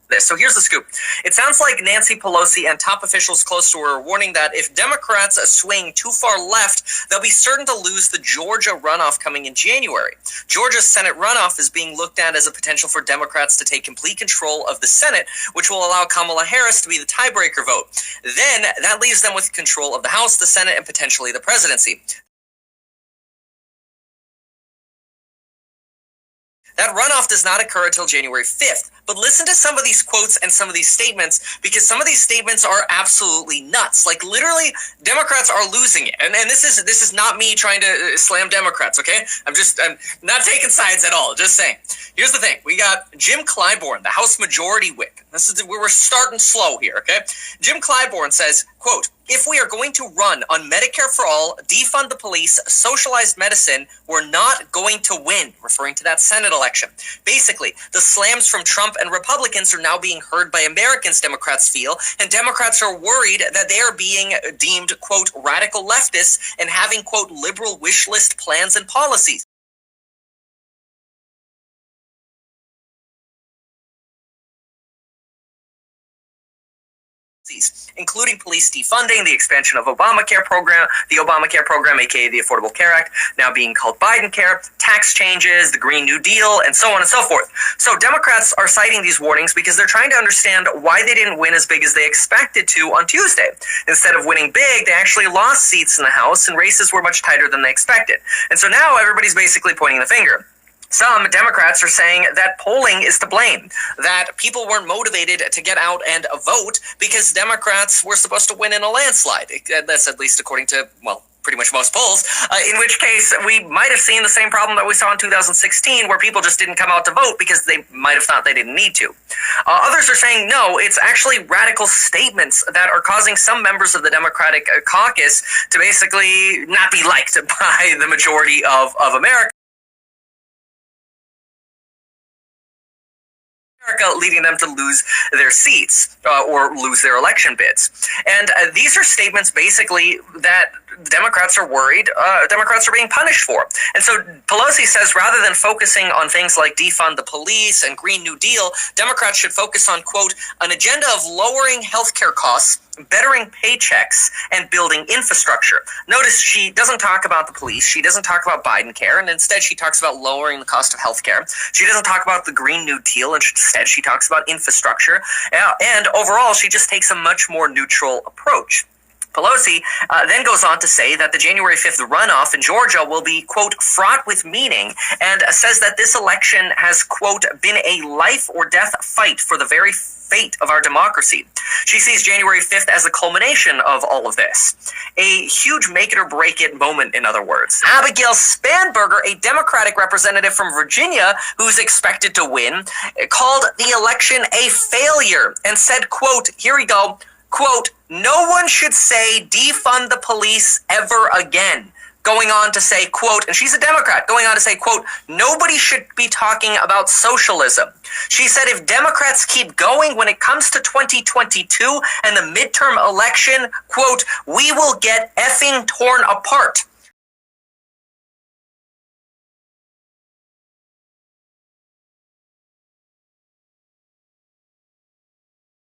this. So here's the scoop. It sounds like Nancy Pelosi and top officials close to her are warning that if Democrats swing too far left, they'll be certain to lose the Georgia runoff coming in January. Georgia's Senate runoff is being looked at as a potential for Democrats to take complete control of the Senate, which will allow Kamala Harris to be the tiebreaker vote. Then that leaves them with control of the House, the Senate, and potentially the presidency. That runoff does not occur until January 5th. But listen to some of these quotes and some of these statements, because some of these statements are absolutely nuts. Like, literally, Democrats are losing it. And this is not me trying to slam Democrats, okay? I'm not taking sides at all. Just saying. Here's the thing. We got Jim Clyburn, the House Majority Whip. We're starting slow here, okay? Jim Clyburn says, quote, "If we are going to run on Medicare for all, defund the police, socialized medicine, we're not going to win," referring to that Senate election. Basically, the slams from Trump and Republicans are now being heard by Americans, Democrats feel, and Democrats are worried that they are being deemed, quote, radical leftists and having, quote, liberal wish list plans and policies. Including police defunding, the expansion of the Obamacare program, aka the Affordable Care Act, now being called Biden Care, tax changes, the Green New Deal, and so on and so forth. So Democrats are citing these warnings because they're trying to understand why they didn't win as big as they expected to on Tuesday. Instead of winning big, they actually lost seats in the House, and races were much tighter than they expected. And so now everybody's basically pointing the finger. Some Democrats are saying that polling is to blame, that people weren't motivated to get out and vote because Democrats were supposed to win in a landslide. That's at least according to, well, pretty much most polls, in which case we might have seen the same problem that we saw in 2016 where people just didn't come out to vote because they might have thought they didn't need to. Others are saying, no, it's actually radical statements that are causing some members of the Democratic caucus to basically not be liked by the majority of America, leading them to lose their seats or lose their election bids. And these are statements basically that Democrats are worried Democrats are being punished for. And so Pelosi says rather than focusing on things like defund the police and Green New Deal, Democrats should focus on, quote, an agenda of lowering healthcare costs, bettering paychecks, and building infrastructure. Notice she doesn't talk about the police, she doesn't talk about Biden care, and instead she talks about lowering the cost of healthcare. She doesn't talk about the Green New Deal, and instead she talks about infrastructure. And overall, she just takes a much more neutral approach. Pelosi then goes on to say that the January 5th runoff in Georgia will be, quote, fraught with meaning, and says that this election has, quote, been a life or death fight for the very fate of our democracy. She sees January 5th as a culmination of all of this. A huge make it or break it moment, in other words. Abigail Spanberger, a Democratic representative from Virginia who's expected to win, called the election a failure and said, quote, here we go, quote, no one should say defund the police ever again. Going on to say, quote, and she's a Democrat, going on to say, quote, nobody should be talking about socialism. She said if Democrats keep going when it comes to 2022 and the midterm election, quote, we will get effing torn apart.